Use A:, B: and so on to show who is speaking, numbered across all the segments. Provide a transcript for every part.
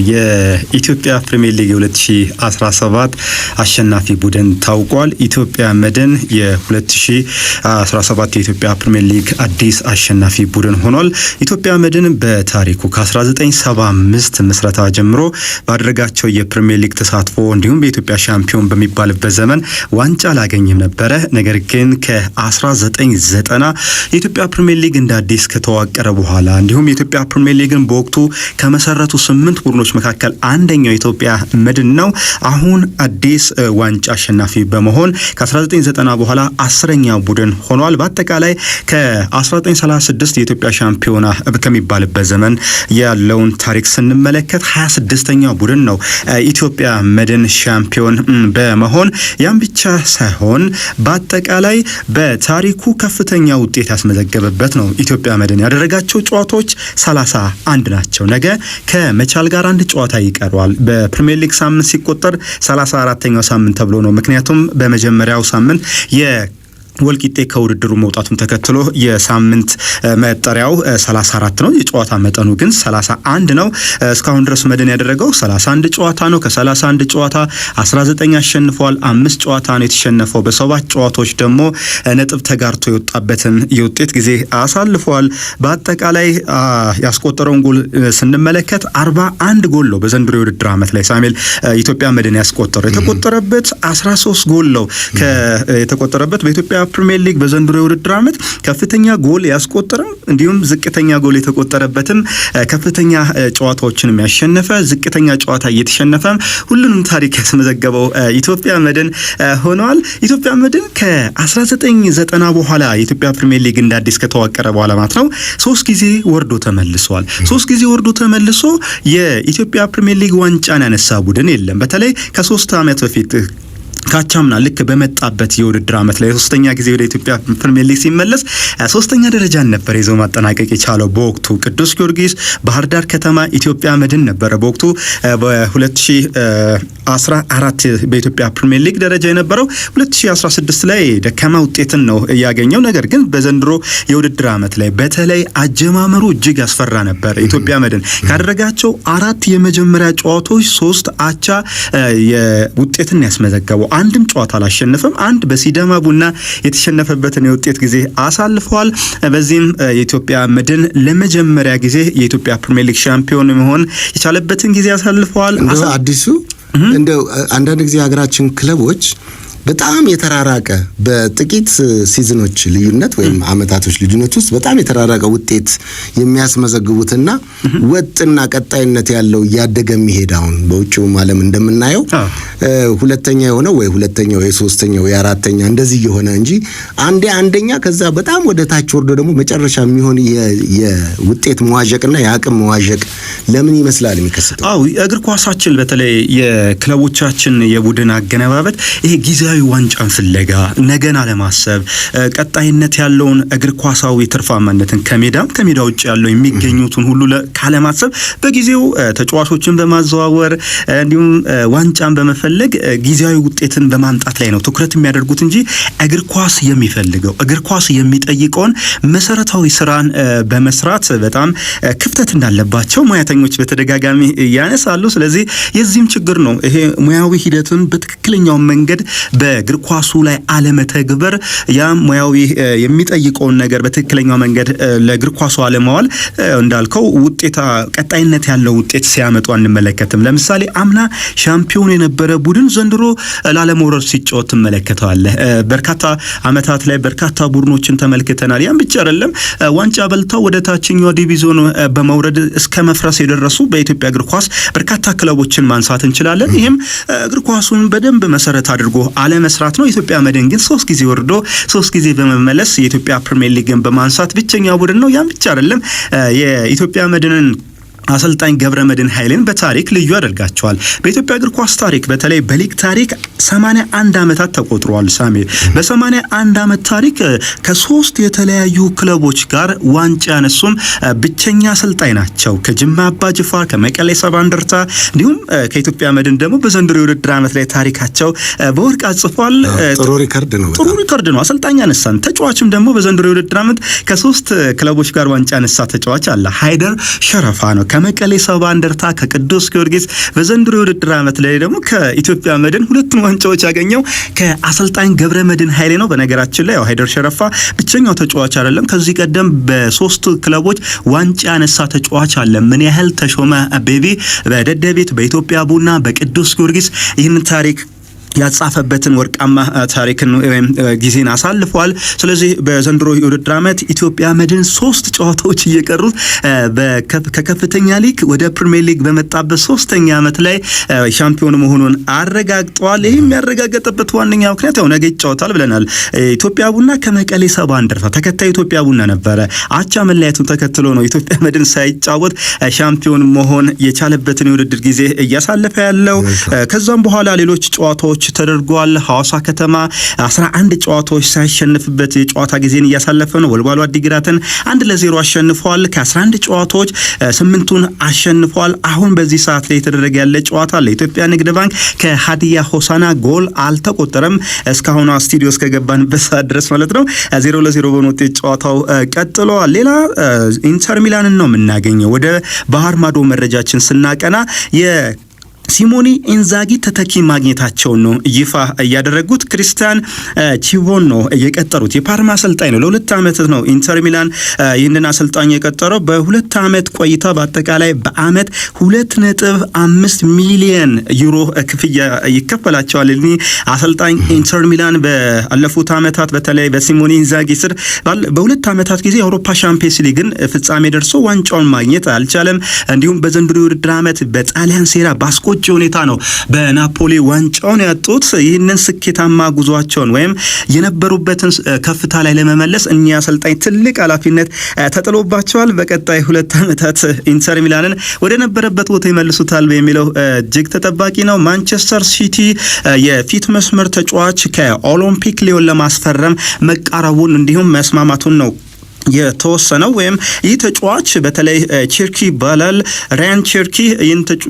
A: የኢትዮጵያ ፕሪሚየር ሊግ 2017 አሸናፊ ቡድን ታውቋል። ኢትዮጵያ መድን የ2017 የኢትዮጵያ ፕሪሚየር ሊግ አዲስ አሸናፊ ቡድን ሆኗል። ኢትዮጵያ መድን በታሪኩ ከ1975 ምስረታ ጀምሮ ባደረጋቸው የፕሪሚየር ሊግ ተሳትፎ እንዲሁም በኢትዮጵያ ሻምፒዮን በሚባልበት ዘመን ዋንጫ አላገኘም ነበረ። ነገር ግን ከ1990 የኢትዮጵያ ፕሪሚየር ሊግ እንደ አዲስ ከተዋቀረ በኋላ እንዲሁም የኢትዮጵያ ፕሪሚየር ሊግን በወቅቱ ከመሰረቱ 8 ቡድኖች መካከል አንደኛው ኢትዮጵያ መድን ነው። አሁን አዲስ ዋንጫ አሸናፊ በመሆን ከ1990 በኋላ 10ኛው ቡድን ሆኗል። በአጠቃላይ ከ1936 የኢትዮጵያ ሻምፒዮና ከሚባልበት ዘመን ያለውን ታሪክ ስንመለከት 26ኛው ቡድን ነው ኢትዮጵያ መድን ሻምፒዮን በመሆን ያም ብቻ ሳይሆን በአጠቃላይ በታሪኩ ከፍተኛ ውጤት ያስመዘገበበት ነው። ኢትዮጵያ መድን ያደረጋቸው ጨዋታዎች 31 ናቸው። ነገ ከመቻል ጋር አንድ ጨዋታ ይቀርዋል። በፕሪሚየር ሊግ ሳምንት ሲቆጠር 34ኛው ሳምንት ተብሎ ነው። ምክንያቱም በመጀመሪያው ሳምንት ወልቂጤ ከውድድሩ መውጣቱን ተከትሎ የሳምንት መጠሪያው 34 ነው። የጨዋታ መጠኑ ግን 31 ነው። እስካሁን ድረስ መድን ያደረገው 31 ጨዋታ ነው። ከ31 ጨዋታ 19 አሸንፏል። 5 ጨዋታ ነው የተሸነፈው። በ7 ጨዋታዎች ደግሞ ነጥብ ተጋርቶ የወጣበትን የውጤት ጊዜ አሳልፏል። በአጠቃላይ ያስቆጠረውን ጎል ስንመለከት 41 ጎል ነው በዘንድሮ የውድድር ዓመት ላይ ሳሙኤል ኢትዮጵያ መድን ያስቆጠረው። የተቆጠረበት 13 ጎል ነው የተቆጠረበት። በኢትዮጵያ ፕሪሚየር ሊግ በዘንድሮ የውድድር ዓመት ከፍተኛ ጎል ያስቆጠረም እንዲሁም ዝቅተኛ ጎል የተቆጠረበትም ከፍተኛ ጨዋታዎችን ያሸነፈ ዝቅተኛ ጨዋታ እየተሸነፈ ሁሉንም ታሪክ ያስመዘገበው ኢትዮጵያ መድን ሆኗል። ኢትዮጵያ መድን ከ1990 በኋላ የኢትዮጵያ ፕሪሚየር ሊግ እንደ አዲስ ከተዋቀረ በኋላ ማለት ነው 3 ጊዜ ወርዶ ተመልሷል። 3 ጊዜ ወርዶ ተመልሶ የኢትዮጵያ ፕሪሚየር ሊግ ዋንጫን ያነሳ ቡድን የለም። በተለይ ከ3 ዓመት በፊት ካቻምና ልክ በመጣበት የውድድር ዓመት ላይ 3ኛ ጊዜ ወደ ኢትዮጵያ ፕሪሚየር ሊግ ሲመለስ 3ኛ ደረጃን ነበር ይዞ ማጠናቀቅ የቻለው። በወቅቱ ቅዱስ ጊዮርጊስ፣ ባህር ዳር ከተማ፣ ኢትዮጵያ መድን ነበር በወቅቱ በ2014 በኢትዮጵያ ፕሪሚየር ሊግ ደረጃ የነበረው። 2016 ላይ ደካማ ውጤትን ነው ያገኘው። ነገር ግን በዘንድሮ የውድድር ዓመት ላይ በተለይ አጀማመሩ እጅግ ያስፈራ ነበር። ኢትዮጵያ መድን ካደረጋቸው 4 የመጀመሪያ ጨዋታዎች 3 አቻ የውጤትን ያስመዘገበው። አንድም ጨዋታ አላሸነፈም። አንድ በሲዳማ ቡና የተሸነፈበትን የውጤት ጊዜ አሳልፈዋል። በዚህም የኢትዮጵያ መድን ለመጀመሪያ ጊዜ የኢትዮጵያ ፕሪሚየር ሊግ ሻምፒዮን መሆን የቻለበትን ጊዜ አሳልፈዋል።
B: አዲሱ እንደው አንዳንድ ጊዜ ሀገራችን ክለቦች በጣም የተራራቀ በጥቂት ሲዝኖች ልዩነት ወይም አመታቶች ልዩነት ውስጥ በጣም የተራራቀ ውጤት የሚያስመዘግቡትና ወጥና ቀጣይነት ያለው ያደገ የሚሄዳውን በውጭው ዓለም እንደምናየው ሁለተኛ የሆነ ወይ ሁለተኛው የሶስተኛው የአራተኛ እንደዚህ የሆነ እንጂ አንደኛ ከዛ በጣም ወደ ታች ወርዶ ደግሞ መጨረሻ የሚሆን የውጤት መዋዠቅና የአቅም መዋዠቅ ለምን ይመስላል የሚከሰተው?
A: እግር ኳሳችን በተለይ የክለቦቻችን የቡድን አገነባበት ይሄ ጊዜያዊ ዋንጫን ፍለጋ ነገን አለማሰብ ቀጣይነት ያለውን እግር ኳሳዊ ትርፋማነትን ከሜዳ ውጭ ያለው የሚገኙትን ሁሉ ካለማሰብ በጊዜው ተጫዋቾችን በማዘዋወር እንዲሁም ዋንጫን በመፈለግ ጊዜያዊ ውጤትን በማምጣት ላይ ነው ትኩረት የሚያደርጉት እንጂ እግር ኳስ የሚፈልገው እግር ኳስ የሚጠይቀውን መሰረታዊ ስራን በመስራት በጣም ክፍተት እንዳለባቸው ሙያተኞች በተደጋጋሚ ያነሳሉ። ስለዚህ የዚህም ችግር ነው ይሄ ሙያዊ ሂደትን በትክክለኛው መንገድ በእግር ኳሱ ላይ አለመተግበር ያም ሙያዊ የሚጠይቀውን ነገር በትክክለኛው መንገድ ለእግር ኳሱ አለማዋል እንዳልከው ቀጣይነት ያለው ውጤት ሲያመጡ አንመለከትም። ለምሳሌ አምና ሻምፒዮን የነበረ ቡድን ዘንድሮ ላለመውረድ ሲጫወት ትመለከተዋለህ። በርካታ አመታት ላይ በርካታ ቡድኖችን ተመልክተናል። ያም ብቻ አይደለም ዋንጫ በልተው ወደ ታችኛው ዲቪዥን በመውረድ እስከ መፍረስ የደረሱ በኢትዮጵያ እግር ኳስ በርካታ ክለቦችን ማንሳት እንችላለን። ይሄም እግር ኳሱን በደንብ መሰረት አድርጎ አለመስራት ነው። ኢትዮጵያ መድን ግን 3 ጊዜ ወርዶ 3 ጊዜ በመመለስ የኢትዮጵያ ፕሪሚየር ሊግን በማንሳት ብቸኛው ቡድን ነው። ያም ብቻ አይደለም የኢትዮጵያ መድንን አሰልጣኝ ገብረመድህን ኃይሌን በታሪክ ልዩ ያደርጋቸዋል። በኢትዮጵያ እግር ኳስ ታሪክ በተለይ በሊግ ታሪክ 81 ዓመታት ተቆጥሯል። ሳሙኤል በ81 ዓመት ታሪክ ከ3 የተለያዩ ክለቦች ጋር ዋንጫ ያነሱም ብቸኛ አሰልጣኝ ናቸው። ከጅማ አባ ጅፋር፣ ከመቀሌ ሰባ እንደርታ እንዲሁም ከኢትዮጵያ መድን ደግሞ በዘንድሮ የውድድር ዓመት ላይ ታሪካቸው በወርቅ አጽፏል።
B: ጥሩ ሪከርድ
A: ነው። አሰልጣኝ ያነሳን ተጫዋችም ደግሞ በዘንድሮ የውድድር ዓመት ከ3 ክለቦች ጋር ዋንጫ ያነሳ ተጫዋች አለ። ሃይደር ሸረፋ ነው። ከመቀሌ ሰባ እንደርታ ከቅዱስ ጊዮርጊስ በዘንድሮ የውድድር ዓመት ላይ ደግሞ ከኢትዮጵያ መድን ሁለቱን ዋንጫዎች ያገኘው ከአሰልጣኝ ገብረ መድን ኃይሌ ነው። በነገራችን ላይ ያው ሃይደር ሸረፋ ብቸኛው ተጫዋች አይደለም። ከዚህ ቀደም በሶስት ክለቦች ዋንጫ ያነሳ ተጫዋች አለ። ምን ያህል ተሾመ ቤቢ በደደቢት፣ በኢትዮጵያ ቡና፣ በቅዱስ ጊዮርጊስ ይህንን ታሪክ ያጻፈበትን ወርቃማ ታሪክን ወይም ጊዜን አሳልፏል። ስለዚህ በዘንድሮ የውድድር ዓመት ኢትዮጵያ መድን 3 ጨዋታዎች እየቀሩት ከከፍተኛ ሊግ ወደ ፕሪሚየር ሊግ በመጣበት 3ኛ ዓመት ላይ ሻምፒዮን መሆኑን አረጋግጧል። ይህም ያረጋገጠበት ዋነኛ ምክንያት ያው ነገ ይጫወታል ብለናል። ኢትዮጵያ ቡና ከመቀሌ ሰባ እንደርታ ተከታይ ኢትዮጵያ ቡና ነበረ። አቻ መለያየቱን ተከትሎ ነው ኢትዮጵያ መድን ሳይጫወት ሻምፒዮን መሆን የቻለበትን የውድድር ጊዜ እያሳለፈ ያለው። ከዛም በኋላ ሌሎች ጨዋታዎች ተደርጓል። ሐዋሳ ከተማ 11 ጨዋታዎች ሳይሸነፍበት የጨዋታ ጊዜን እያሳለፈ ነው። ወልዋሎ አዲግራትን 1-0 አሸንፏል። ከ11 ጨዋታዎች 8ቱን አሸንፏል። አሁን በዚህ ሰዓት ላይ የተደረገ ያለ ጨዋታ ለኢትዮጵያ ንግድ ባንክ ከሀዲያ ሆሳና ጎል አልተቆጠረም። እስካሁን ስቱዲዮ እስከገባንበት ሰዓት ድረስ ማለት ነው 0-0 በሆነ ውጤት ጨዋታው ቀጥሏል። ሌላ ኢንተር ሚላንን ነው የምናገኘው። ወደ ባህር ማዶ መረጃችን ስናቀና ሲሞኒ ኢንዛጊ ተተኪ ማግኘታቸውን ነው ይፋ ያደረጉት። ክሪስቲያን ቺቮን ነው የቀጠሩት። የፓርማ አሰልጣኝ ነው። ለ2 ዓመት ነው ኢንተር ሚላን ይህንን አሰልጣኝ የቀጠረው። በ2 ዓመት ቆይታ በአጠቃላይ በአመት 2.5 ሚሊዮን ዩሮ ክፍያ ይከፈላቸዋል። እኒ አሰልጣኝ ኢንተር ሚላን ባለፉት ዓመታት በተለይ በሲሞኒ ኢንዛጊ ስር በ2 ዓመታት ጊዜ የአውሮፓ ሻምፒየንስ ሊግን ፍጻሜ ደርሶ ዋንጫውን ማግኘት አልቻለም። እንዲሁም በዘንድሮ የውድድር ዓመት በጣሊያን ሴራ ባስኮ ሁኔታ ነው በናፖሊ ዋንጫውን ያጡት። ይህንን ስኬታማ ጉዟቸውን ወይም የነበሩበትን ከፍታ ላይ ለመመለስ እኛ አሰልጣኝ ትልቅ ኃላፊነት ተጥሎባቸዋል። በቀጣይ 2 ዓመታት ኢንተር ሚላንን ወደ ነበረበት ቦታ ይመልሱታል የሚለው እጅግ ተጠባቂ ነው። ማንቸስተር ሲቲ የፊት መስመር ተጫዋች ከኦሎምፒክ ሊዮን ለማስፈረም መቃረቡን እንዲሁም መስማማቱን ነው የተወሰነው። ወይም ይህ ተጫዋች በተለይ ቸርኪ ባላል ራያን ቸርኪ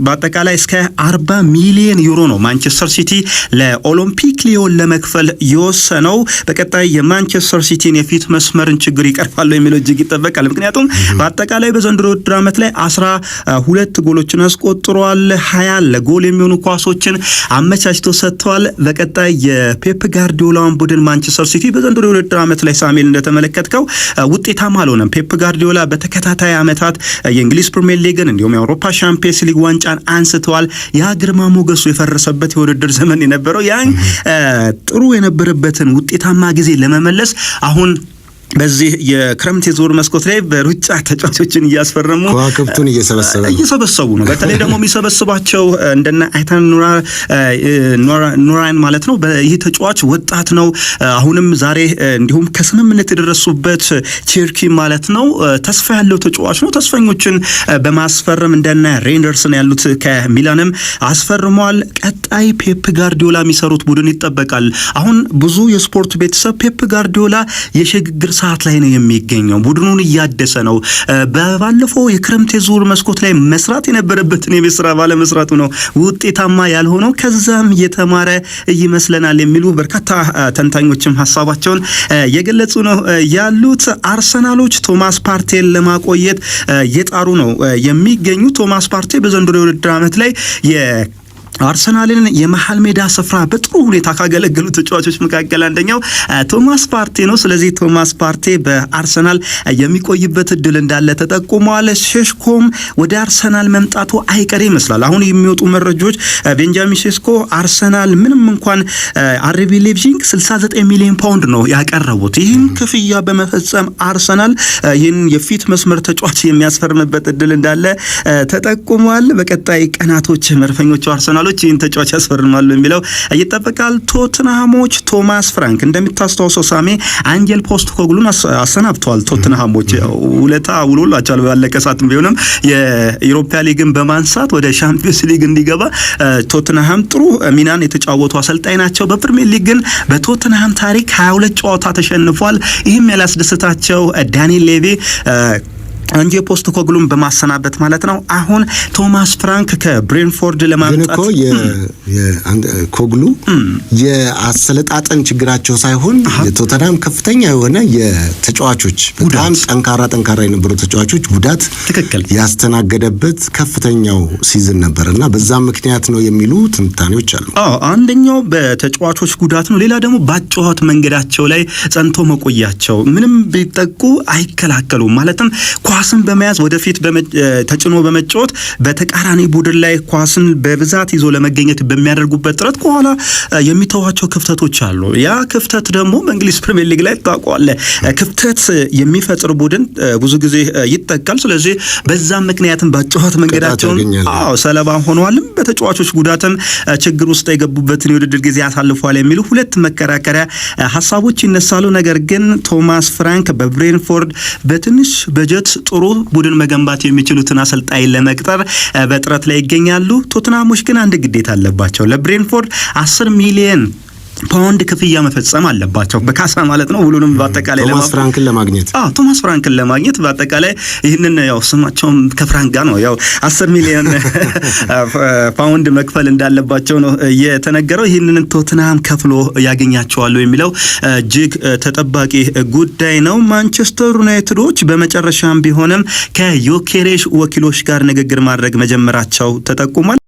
A: በአጠቃላይ እስከ 40 ሚሊዮን ዩሮ ነው ማንቸስተር ሲቲ ለኦሎምፒክ ሊዮን ለመክፈል የወሰነው። በቀጣይ የማንቸስተር ሲቲን የፊት መስመርን ችግር ይቀርፋሉ የሚለው እጅግ ይጠበቃል። ምክንያቱም በአጠቃላይ በዘንድሮ ውድድር ዓመት ላይ 12 ጎሎችን አስቆጥሯል። 20 ለጎል የሚሆኑ ኳሶችን አመቻችቶ ሰጥቷል። በቀጣይ የፔፕ ጋርዲዮላን ቡድን ማንቸስተር ሲቲ በዘንድሮ ውድድር ዓመት ላይ ሳሙኤል እንደተመለከትከው ውጤታማ አልሆነም። ፔፕ ጋርዲዮላ በተከታታይ ዓመታት የእንግሊዝ ፕሪሚየር ሊግን እንዲሁም የአውሮፓ ሻምፒየንስ ሊግ ዋንጫን አንስተዋል። ያ ግርማ ሞገሱ የፈረሰበት የውድድር ዘመን የነበረው ያን ጥሩ የነበረበትን ውጤታማ ጊዜ ለመመለስ አሁን በዚህ የክረምት የዝውውር መስኮት ላይ በሩጫ ተጫዋቾችን እያስፈረሙ
B: ከዋክብቱን እየሰበሰቡ
A: ነው። በተለይ ደግሞ የሚሰበስባቸው እንደነ አይታን ኑራን ማለት ነው። ይህ ተጫዋች ወጣት ነው። አሁንም ዛሬ እንዲሁም ከስምምነት የደረሱበት ቸርኪ ማለት ነው ተስፋ ያለው ተጫዋች ነው። ተስፈኞችን በማስፈረም እንደነ ሬንደርስን ያሉት ከሚላንም አስፈርመዋል። ቀጣይ ፔፕ ጋርዲዮላ የሚሰሩት ቡድን ይጠበቃል። አሁን ብዙ የስፖርት ቤተሰብ ፔፕ ጋርዲዮላ የሽግግር ሰዓት ላይ ነው የሚገኘው። ቡድኑን እያደሰ ነው። ባለፈው የክረምት የዝውውር መስኮት ላይ መስራት የነበረበትን የቤት ስራ ባለመስራቱ ነው ውጤታማ ያልሆነው። ከዛም የተማረ ይመስለናል የሚሉ በርካታ ተንታኞችም ሀሳባቸውን የገለጹ ነው ያሉት። አርሰናሎች ቶማስ ፓርቴን ለማቆየት የጣሩ ነው የሚገኙ። ቶማስ ፓርቴ በዘንድሮ የውድድር ዓመት ላይ አርሰናልን የመሃል ሜዳ ስፍራ በጥሩ ሁኔታ ካገለገሉ ተጫዋቾች መካከል አንደኛው ቶማስ ፓርቴ ነው። ስለዚህ ቶማስ ፓርቴ በአርሰናል የሚቆይበት እድል እንዳለ ተጠቁሟል። ሼሽኮም ወደ አርሰናል መምጣቱ አይቀሬ ይመስላል። አሁን የሚወጡ መረጃዎች ቤንጃሚን ሼሽኮ አርሰናል ምንም እንኳን አርቢ ሌፕዚግ 69 ሚሊዮን ፓውንድ ነው ያቀረቡት፣ ይህን ክፍያ በመፈጸም አርሰናል ይህን የፊት መስመር ተጫዋች የሚያስፈርምበት እድል እንዳለ ተጠቁሟል። በቀጣይ ቀናቶች መድፈኞቹ አርሰናል ይህን ተጫዋች ያስፈርማሉ የሚለው ይጠበቃል። ቶትንሃሞች ቶማስ ፍራንክ እንደሚታስተዋውሰው ሳሜ አንጀል ፖስት ኮግሉን አሰናብተዋል። ቶትንሃሞች ውለታ ውሎላቸዋል ባለቀ ሰዓትም ቢሆንም የኢሮፓ ሊግን በማንሳት ወደ ሻምፒዮንስ ሊግ እንዲገባ ቶትንሃም ጥሩ ሚናን የተጫወቱ አሰልጣኝ ናቸው። በፕሪሚየር ሊግ ግን በቶትንሃም ታሪክ 22 ጨዋታ ተሸንፏል። ይህም ያላስደሰታቸው ዳንኤል ሌቪ አንጄ ፖስተኮግሉን በማሰናበት ማለት ነው። አሁን ቶማስ ፍራንክ ከብሬንፎርድ ለማምጣት
B: ኮግሉ የአሰለጣጠን ችግራቸው ሳይሆን የቶተናም ከፍተኛ የሆነ የተጫዋቾች በጣም ጠንካራ የነበሩ ተጫዋቾች ጉዳት ያስተናገደበት ከፍተኛው ሲዝን ነበርና በዛም ምክንያት ነው የሚሉ ትንታኔዎች አሉ።
A: አንደኛው በተጫዋቾች ጉዳት ነው። ሌላ ደግሞ ባጫዋት መንገዳቸው ላይ ጸንቶ መቆያቸው ምንም ቢጠቁ አይከላከሉም ማለትም ኳስን በመያዝ ወደፊት ተጭኖ በመጫወት በተቃራኒ ቡድን ላይ ኳስን በብዛት ይዞ ለመገኘት በሚያደርጉበት ጥረት ከኋላ የሚተዋቸው ክፍተቶች አሉ። ያ ክፍተት ደግሞ በእንግሊዝ ፕሪሚየር ሊግ ላይ ታውቋል። ክፍተት የሚፈጥር ቡድን ብዙ ጊዜ ይጠቃል። ስለዚህ በዛም ምክንያትም ባጫዋት መንገዳቸውን ሰለባ ሆነዋልም በተጫዋቾች ጉዳትም ችግር ውስጥ የገቡበትን የውድድር ጊዜ ያሳልፈዋል የሚሉ ሁለት መከራከሪያ ሀሳቦች ይነሳሉ። ነገር ግን ቶማስ ፍራንክ በብሬንፎርድ በትንሽ በጀት ጥሩ ቡድን መገንባት የሚችሉትን አሰልጣኝ ለመቅጠር በጥረት ላይ ይገኛሉ። ቶተንሃሞች ግን አንድ ግዴታ አለባቸው። ለብሬንፎርድ 10 ሚሊዮን ፓውንድ ክፍያ መፈጸም አለባቸው በካሳ ማለት ነው። ሁሉንም በአጠቃላይ ቶማስ ፍራንክን ለማግኘት በአጠቃላይ ይህንን ያው ስማቸውም ከፍራንክ ጋር ነው ያው 10 ሚሊዮን ፓውንድ መክፈል እንዳለባቸው ነው የተነገረው። ይህንን ቶተንሃም ከፍሎ ያገኛቸዋል የሚለው እጅግ ተጠባቂ ጉዳይ ነው። ማንቸስተር ዩናይትዶች በመጨረሻም ቢሆንም ከዮኬሬሽ ወኪሎች ጋር ንግግር ማድረግ መጀመራቸው ተጠቁሟል።